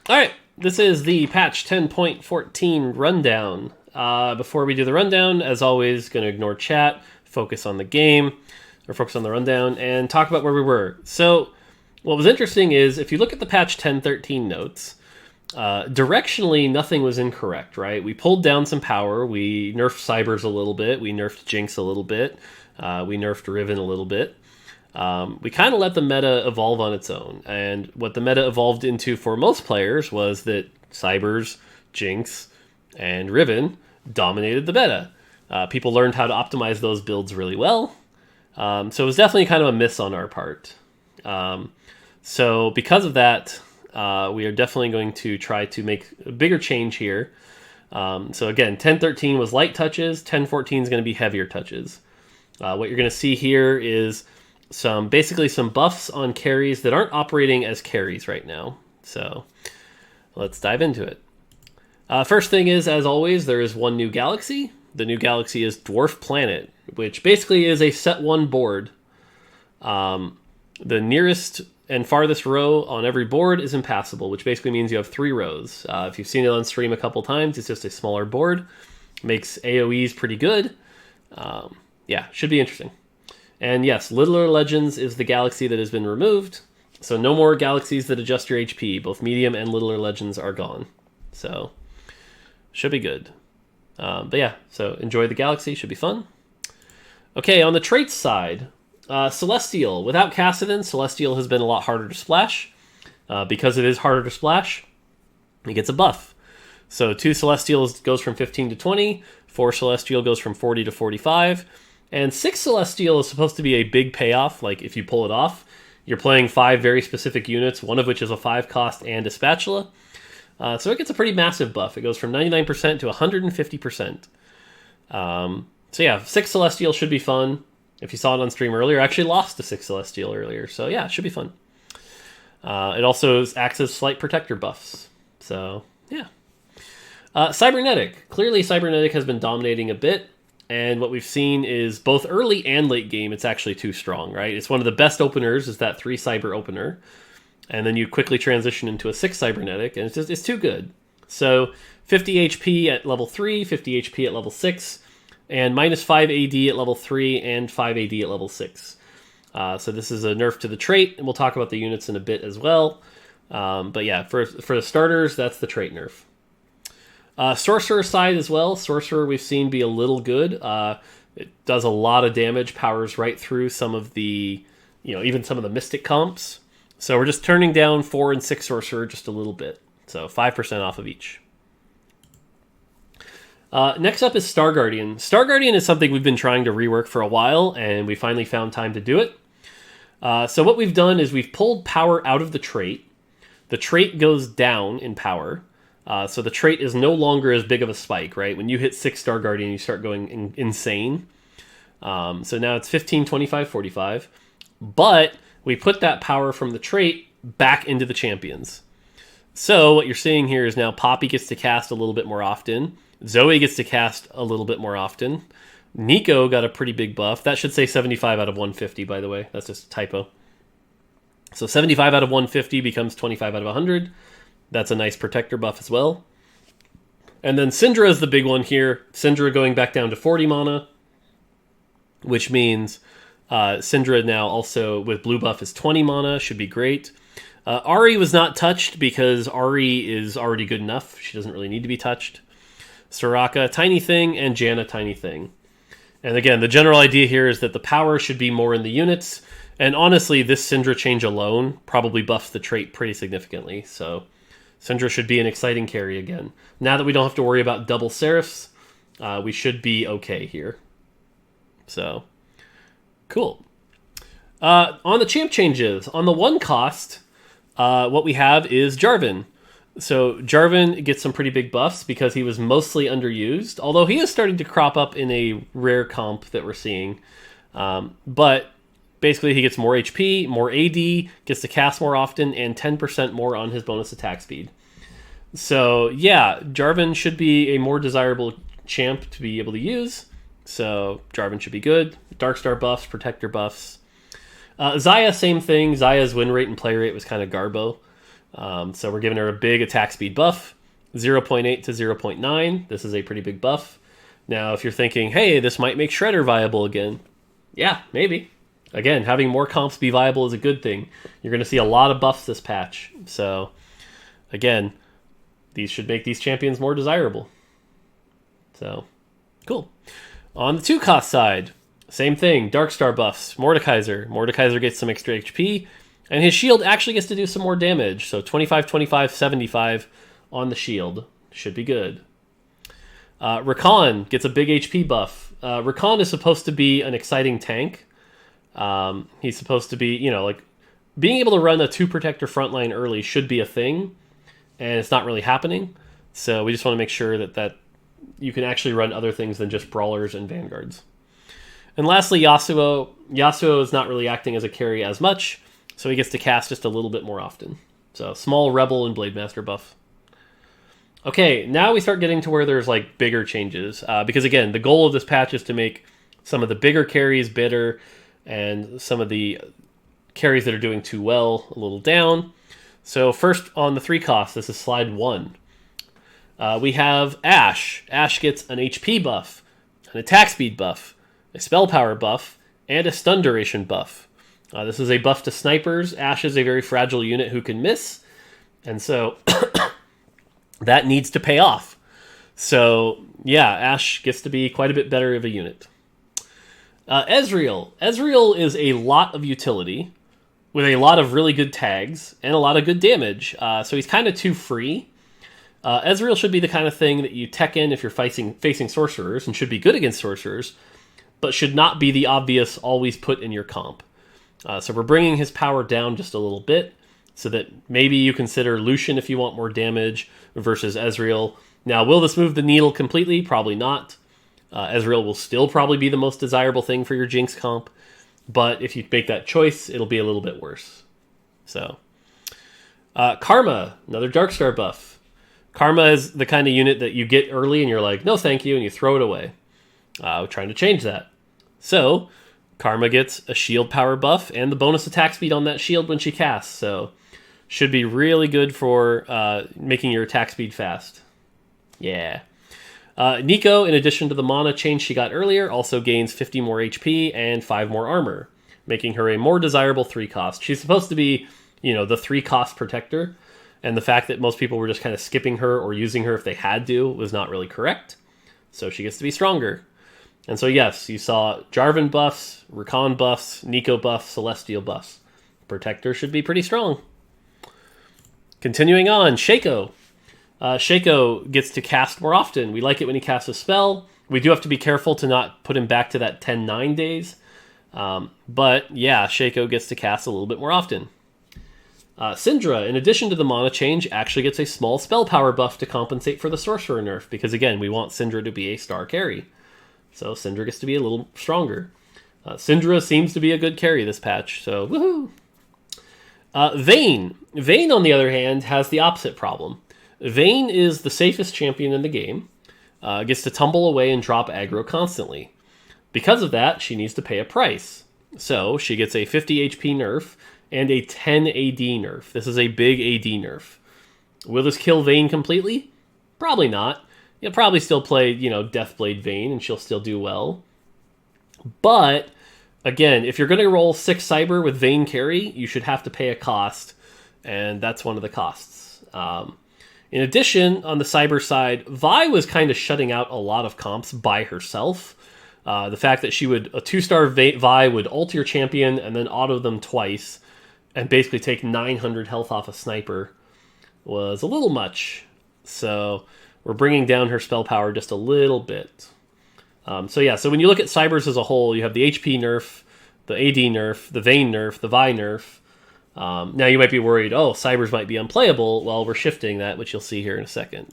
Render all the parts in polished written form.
All right, this is the patch 10.14 rundown. Before we do the rundown, as always, going to ignore chat, focus on the game, or focus on the rundown, and talk about where we were. So, what was interesting is, if you look at the patch 10.13 notes, directionally, nothing was incorrect, right? We pulled down some power, we nerfed Cybers a little bit, we nerfed Jinx a little bit, we nerfed Riven a little bit. We kind of let the meta evolve on its own, and what the meta evolved into for most players was that Cybers, Jinx, and Riven dominated the meta. People learned how to optimize those builds really well, so it was definitely kind of a miss on our part. So because of that, we are definitely going to try to make a bigger change here. So again, 10.13 was light touches, 10.14 is going to be heavier touches. What you're going to see here is basically some buffs on carries that aren't operating as carries right now. So let's dive into it. First thing is, as always, there is one new galaxy. The new galaxy is Dwarf Planet, which basically is a set one board. The nearest and farthest row on every board is impassable, which basically means you have 3 rows. If you've seen it on stream a couple times, it's just a smaller board. Makes AoEs pretty good. Yeah, should be interesting. And yes, Littler Legends is the galaxy that has been removed. So no more galaxies that adjust your HP. Both Medium and Littler Legends are gone. So, should be good. But yeah, so enjoy the galaxy. Should be fun. Okay, on the traits side, Celestial. Without Cassidon, Celestial has been a lot harder to splash. Because it is harder to splash, it gets a buff. So 2 Celestials goes from 15 to 20. 4 Celestial goes from 40 to 45. And 6 Celestial is supposed to be a big payoff. Like, if you pull it off, you're playing 5 very specific units, one of which is a 5 cost and a spatula. So it gets a pretty massive buff. It goes from 99% to 150%. So yeah, 6 Celestial should be fun. If you saw it on stream earlier, I actually lost to 6 Celestial earlier. So yeah, it should be fun. It also acts as slight protector buffs. So yeah. Cybernetic. Clearly, Cybernetic has been dominating a bit. And what we've seen is both early and late game, it's actually too strong, right? It's one of the best openers, is that 3 Cyber opener. And then you quickly transition into a 6 Cybernetic, and it's too good. So 50 HP at level 3, 50 HP at level 6, and minus 5 AD at level 3, and 5 AD at level 6. So this is a nerf to the trait, and we'll talk about the units in a bit as well. But yeah, for the starters, that's the trait nerf. Sorcerer side as well. Sorcerer we've seen be a little good. It does a lot of damage, powers right through some of the, even some of the Mystic comps. So we're just turning down 4 and 6 Sorcerer just a little bit. So 5% off of each. Next up is Star Guardian. Star Guardian is something we've been trying to rework for a while, and we finally found time to do it. So what we've done is we've pulled power out of the trait. The trait goes down in power. So the trait is no longer as big of a spike, right? When you hit 6 Star Guardian, you start going insane. So now it's 15, 25, 45. But we put that power from the trait back into the champions. So what you're seeing here is now Poppy gets to cast a little bit more often. Zoe gets to cast a little bit more often. Nico got a pretty big buff. That should say 75 out of 150, by the way. That's just a typo. So 75 out of 150 becomes 25 out of 100. That's a nice protector buff as well. And then Syndra is the big one here. Syndra going back down to 40 mana, which means Syndra now also with blue buff is 20 mana, should be great. Ahri was not touched because Ahri is already good enough. She doesn't really need to be touched. Soraka, tiny thing, and Janna, tiny thing. And again, the general idea here is that the power should be more in the units. And honestly, this Syndra change alone probably buffs the trait pretty significantly. So Syndra should be an exciting carry again. Now that we don't have to worry about double Seraphs, we should be okay here. So, cool. On the champ changes, on the 1 cost, what we have is Jarvan. So Jarvan gets some pretty big buffs because he was mostly underused, although he is starting to crop up in a rare comp that we're seeing. But basically he gets more HP, more AD, gets to cast more often, and 10% more on his bonus attack speed. So yeah, Jarvan should be a more desirable champ to be able to use. So Jarvan should be good. Darkstar buffs, protector buffs. Xayah, same thing. Xayah's win rate and play rate was kind of garbo. So we're giving her a big attack speed buff, 0.8 to 0.9. This is a pretty big buff. Now, if you're thinking, hey, this might make Shredder viable again. Yeah, maybe. Again, having more comps be viable is a good thing. You're going to see a lot of buffs this patch. So, again, these should make these champions more desirable. So, cool. On the 2-cost side, same thing. Darkstar buffs. Mordekaiser. Mordekaiser gets some extra HP. And his shield actually gets to do some more damage. So 25, 25, 75 on the shield. Should be good. Rakan gets a big HP buff. Rakan is supposed to be an exciting tank. He's supposed to be, like being able to run a 2-protector frontline early should be a thing. And it's not really happening. So we just want to make sure that you can actually run other things than just brawlers and vanguards. And lastly, Yasuo. Yasuo is not really acting as a carry as much. So he gets to cast just a little bit more often. So small Rebel and Blade Master buff. Okay, now we start getting to where there's like bigger changes. Because again, the goal of this patch is to make some of the bigger carries better and some of the carries that are doing too well a little down. So first on the 3-cost, this is slide 1. We have Ashe. Ashe gets an HP buff, an attack speed buff, a spell power buff, and a stun duration buff. This is a buff to snipers. Ashe is a very fragile unit who can miss, and so that needs to pay off. So, yeah, Ashe gets to be quite a bit better of a unit. Ezreal. Ezreal is a lot of utility with a lot of really good tags and a lot of good damage. So he's kind of too free. Ezreal should be the kind of thing that you tech in if you're facing sorcerers and should be good against sorcerers, but should not be the obvious always put in your comp. So we're bringing his power down just a little bit so that maybe you consider Lucian if you want more damage versus Ezreal. Now, will this move the needle completely? Probably not. Ezreal will still probably be the most desirable thing for your Jinx comp, but if you make that choice, it'll be a little bit worse. So, Karma, another Darkstar buff. Karma is the kind of unit that you get early and you're like, no thank you, and you throw it away. We're trying to change that. So, Karma gets a shield power buff and the bonus attack speed on that shield when she casts. So, should be really good for making your attack speed fast. Yeah. Nico, in addition to the mana change she got earlier, also gains 50 more HP and 5 more armor, making her a more desirable 3-cost. She's supposed to be, the 3-cost protector, and the fact that most people were just kind of skipping her or using her if they had to was not really correct. So she gets to be stronger. And so yes, you saw Jarvan buffs, Rakan buffs, Nico buffs, Celestial buffs. Protector should be pretty strong. Continuing on, Shaco. Shaco gets to cast more often. We like it when he casts a spell. We do have to be careful to not put him back to that 10-9 days. But yeah, Shaco gets to cast a little bit more often. Syndra, in addition to the mana change, actually gets a small spell power buff to compensate for the sorcerer nerf. Because again, we want Syndra to be a star carry. So Syndra gets to be a little stronger. Syndra seems to be a good carry this patch. So woohoo! Vayne. Vayne, on the other hand, has the opposite problem. Vayne is the safest champion in the game, gets to tumble away and drop aggro constantly. Because of that, she needs to pay a price. So she gets a 50 HP nerf and a 10 AD nerf. This is a big AD nerf. Will this kill Vayne completely? Probably not. You'll probably still play, Deathblade Vayne and she'll still do well. But, again, if you're going to roll 6 Cyber with Vayne carry, you should have to pay a cost, and that's one of the costs. In addition, on the Cyber side, Vi was kind of shutting out a lot of comps by herself. The fact that a 2-star Vi would ult your champion and then auto them twice and basically take 900 health off a sniper was a little much. So we're bringing down her spell power just a little bit. So when you look at Cybers as a whole, you have the HP nerf, the AD nerf, the Vayne nerf, the Vi nerf. Now you might be worried, Cybers might be unplayable. Well, we're shifting that, which you'll see here in a second.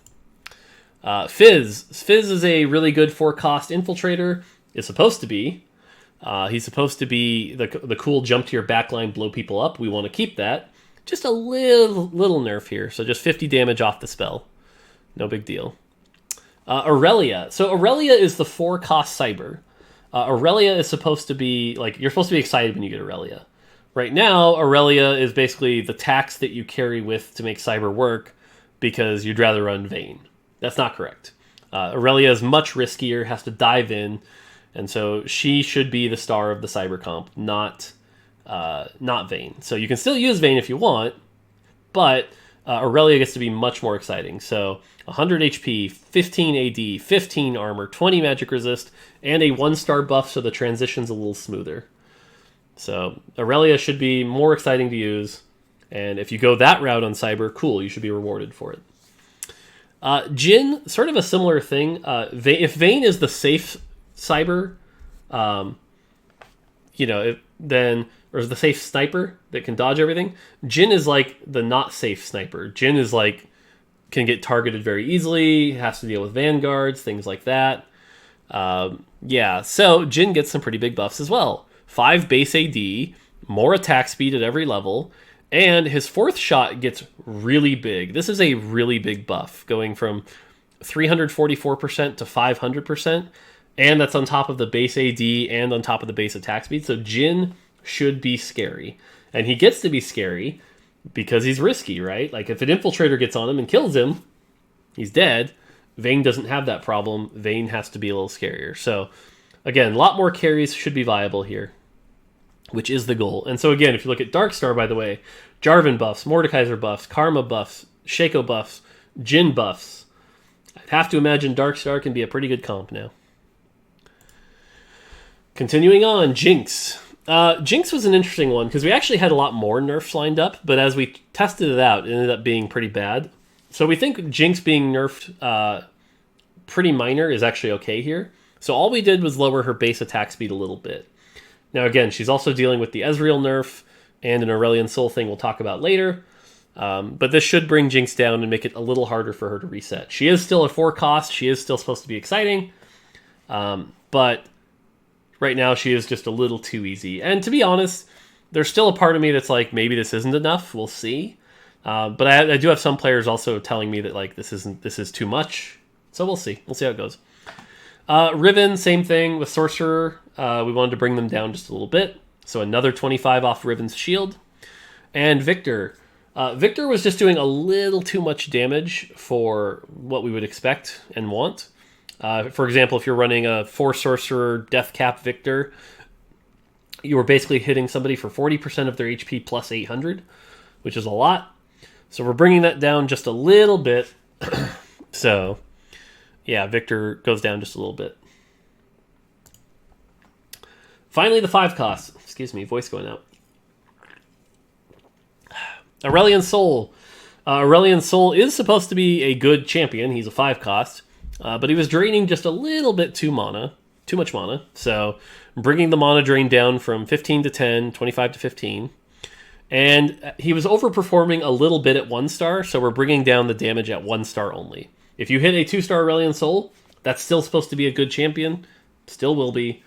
Fizz. Fizz is a really good 4-cost infiltrator. Is supposed to be. He's supposed to be the cool jump to your backline, blow people up. We want to keep that. Just a little nerf here. So just 50 damage off the spell. No big deal. Aurelia. So Aurelia is the 4-cost Cyber. Aurelia is supposed to be, you're supposed to be excited when you get Aurelia. Right now, Aurelia is basically the tax that you carry with to make Cyber work because you'd rather run Vayne. That's not correct. Aurelia is much riskier, has to dive in, and so she should be the star of the Cyber comp, not Vayne. So you can still use Vayne if you want, but Aurelia gets to be much more exciting. So 100 HP, 15 AD, 15 armor, 20 magic resist, and a 1-star buff so the transition's a little smoother. So Aurelia should be more exciting to use, and if you go that route on Cyber, cool, you should be rewarded for it. Jhin, sort of a similar thing. If Vayne is the safe Cyber, then or the safe sniper that can dodge everything, Jhin is like the not safe sniper. Jhin is like can get targeted very easily, has to deal with vanguards, things like that. So Jhin gets some pretty big buffs as well. 5 base AD, more attack speed at every level, and his 4th shot gets really big. This is a really big buff, going from 344% to 500%, and that's on top of the base AD and on top of the base attack speed. So Jhin should be scary, and he gets to be scary because he's risky, right? Like if an infiltrator gets on him and kills him, he's dead. Vayne doesn't have that problem. Vayne has to be a little scarier. So again, a lot more carries should be viable here, which is the goal. And so again, if you look at Darkstar, by the way, Jarvan buffs, Mordekaiser buffs, Karma buffs, Shaco buffs, Jhin buffs. I'd have to imagine Darkstar can be a pretty good comp now. Continuing on, Jinx. Jinx was an interesting one because we actually had a lot more nerfs lined up, but as we tested it out, it ended up being pretty bad. So we think Jinx being nerfed pretty minor is actually okay here. So all we did was lower her base attack speed a little bit. Now again, she's also dealing with the Ezreal nerf and an Aurelion Soul thing we'll talk about later. But this should bring Jinx down and make it a little harder for her to reset. She is still a 4 cost. She is still supposed to be exciting. But right now she is just a little too easy. And to be honest, there's still a part of me that's like, maybe this isn't enough. We'll see. But I do have some players also telling me that like this is too much. So we'll see. We'll see how it goes. Riven, same thing with Sorcerer. We wanted to bring them down just a little bit. So another 25 off Riven's shield. And Victor. Victor was just doing a little too much damage for what we would expect and want. For example, if you're running a 4 Sorcerer Death Cap Victor, you were basically hitting somebody for 40% of their HP plus 800, which is a lot. So we're bringing that down just a little bit. So, yeah, Victor goes down just a little bit. Finally, the 5 costs. Excuse me, voice going out. Aurelion Soul. Aurelion Soul is supposed to be a good champion. He's a 5 cost. But he was draining just a little bit too much mana. So bringing the mana drain down from 15 to 10, 25 to 15. And he was overperforming a little bit at 1 star, so we're bringing down the damage at 1 star only. If you hit a 2-star Aurelion Soul, that's still supposed to be a good champion. Still will be.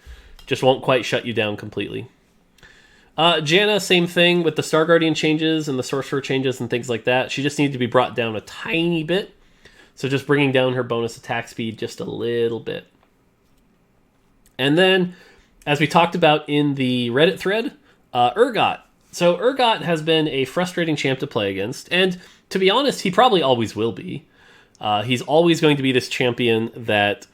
Just won't quite shut you down completely. Janna, same thing with the Star Guardian changes and the Sorcerer changes and things like that. She just needed to be brought down a tiny bit. So just bringing down her bonus attack speed just a little bit. And then, as we talked about in the Reddit thread, Urgot. So Urgot has been a frustrating champ to play against. And to be honest, he probably always will be. He's always going to be this champion that,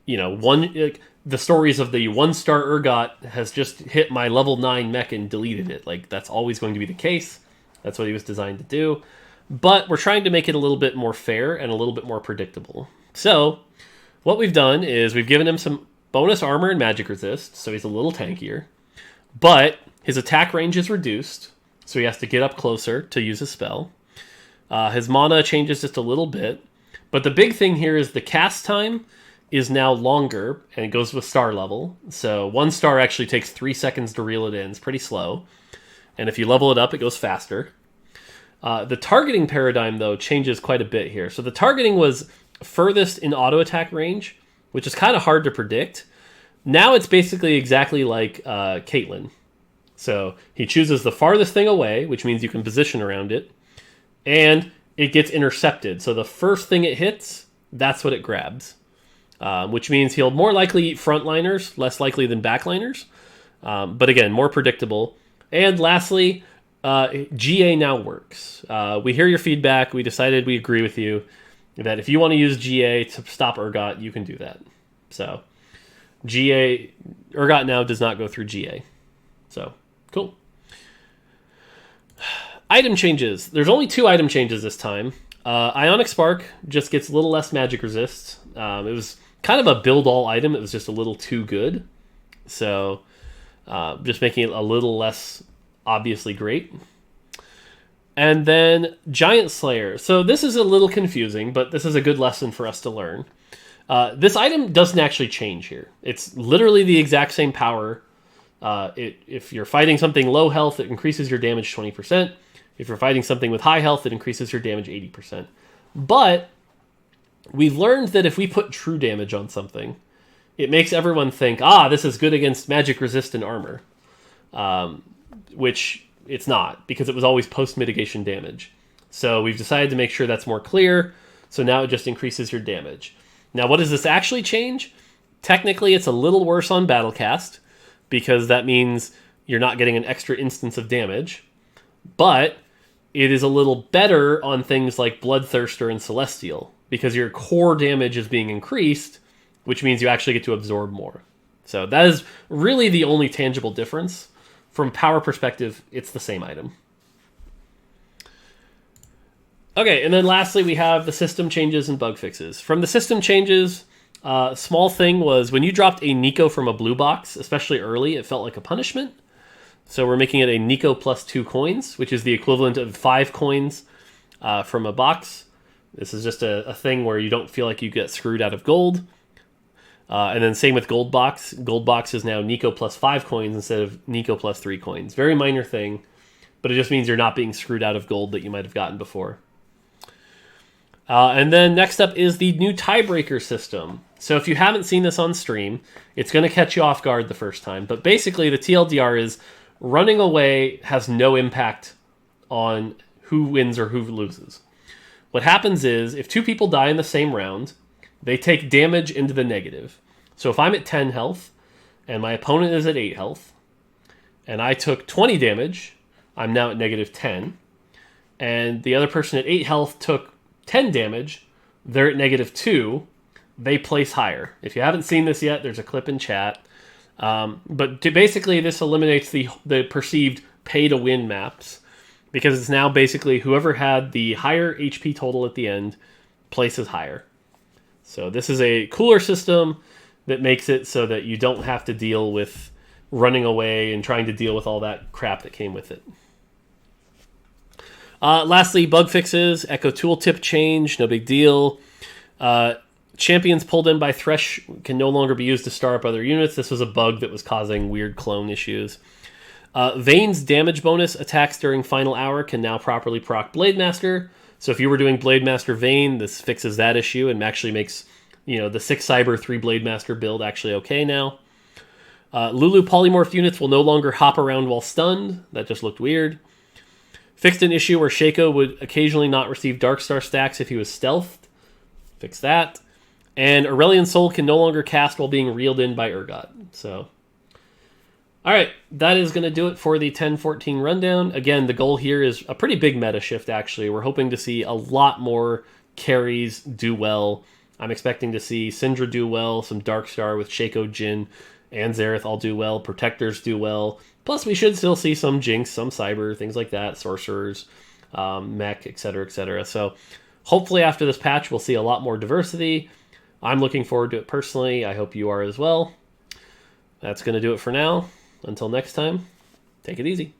the stories of the 1-star Urgot has just hit my level 9 mech and deleted it. Like, that's always going to be the case. That's what he was designed to do. But we're trying to make it a little bit more fair and a little bit more predictable. So, what we've done is we've given him some bonus armor and magic resist, so he's a little tankier. But his attack range is reduced, so he has to get up closer to use his spell. His mana changes just a little bit. But the big thing here is the cast time is now longer, and it goes with star level. So 1 star actually takes 3 seconds to reel it in. It's pretty slow. And if you level it up, it goes faster. The targeting paradigm, though, changes quite a bit here. So the targeting was furthest in auto attack range, which is kind of hard to predict. Now it's basically exactly like Caitlyn. So he chooses the farthest thing away, which means you can position around it, and it gets intercepted. So the first thing it hits, that's what it grabs. Which means he'll more likely eat frontliners, less likely than backliners. But again, more predictable. And lastly, GA now works. We hear your feedback. We decided we agree with you that if you want to use GA to stop Urgot, you can do that. So Urgot now does not go through GA. So, cool. Item changes. There's only 2 item changes this time. Ionic Spark just gets a little less magic resist. It was kind of a build-all item. It was just a little too good. So, just making it a little less obviously great. And then Giant Slayer. So this is a little confusing, but this is a good lesson for us to learn. This item doesn't actually change here. It's literally the exact same power. If you're fighting something low health, it increases your damage 20%. If you're fighting something with high health, it increases your damage 80%. But we've learned that if we put true damage on something, it makes everyone think, this is good against magic resistant armor. Which it's not, because it was always post-mitigation damage. So we've decided to make sure that's more clear. So now it just increases your damage. Now, what does this actually change? Technically, it's a little worse on Battlecast, because that means you're not getting an extra instance of damage. But it is a little better on things like Bloodthirster and Celestial, because your core damage is being increased, which means you actually get to absorb more. So that is really the only tangible difference. From power perspective, it's the same item. Okay, and then lastly, we have the system changes and bug fixes. From the system changes, small thing was when you dropped a Nico from a blue box, especially early, it felt like a punishment. So we're making it a Nico plus 2 coins, which is the equivalent of 5 coins from a box. This is just a thing where you don't feel like you get screwed out of gold. And then same with Gold Box. Gold Box is now Nico plus 5 coins instead of Nico plus 3 coins. Very minor thing, but it just means you're not being screwed out of gold that you might have gotten before. And then next up is the new tiebreaker system. So if you haven't seen this on stream, it's going to catch you off guard the first time. But basically the TLDR is running away has no impact on who wins or who loses. What happens is if 2 people die in the same round, they take damage into the negative. So if I'm at 10 health and my opponent is at 8 health and I took 20 damage, I'm now at negative 10. And the other person at 8 health took 10 damage, they're at negative 2. They place higher. If you haven't seen this yet, there's a clip in chat. But basically this eliminates the perceived pay-to-win maps because it's now basically whoever had the higher HP total at the end places higher. So this is a cooler system that makes it so that you don't have to deal with running away and trying to deal with all that crap that came with it. Lastly, bug fixes. Echo tooltip change, no big deal. Champions pulled in by Thresh can no longer be used to star up other units. This was a bug that was causing weird clone issues. Vayne's damage bonus attacks during final hour can now properly proc Blademaster. So if you were doing Blademaster Vayne, this fixes that issue and actually makes the 6 Cyber 3 Blademaster build actually okay now. Lulu polymorph units will no longer hop around while stunned. That just looked weird. Fixed an issue where Shaco would occasionally not receive Darkstar stacks if he was stealthed. Fix that. And Aurelion Soul can no longer cast while being reeled in by Urgot. So, alright, that is going to do it for the 10-14 rundown. Again, the goal here is a pretty big meta shift, actually. We're hoping to see a lot more carries do well. I'm expecting to see Syndra do well, some Darkstar with Shaco, Jhin, and Xerath all do well, Protectors do well. Plus, we should still see some Jinx, some Cyber, things like that, Sorcerers, Mech, etc., etc. So, hopefully after this patch, we'll see a lot more diversity. I'm looking forward to it personally. I hope you are as well. That's going to do it for now. Until next time, take it easy.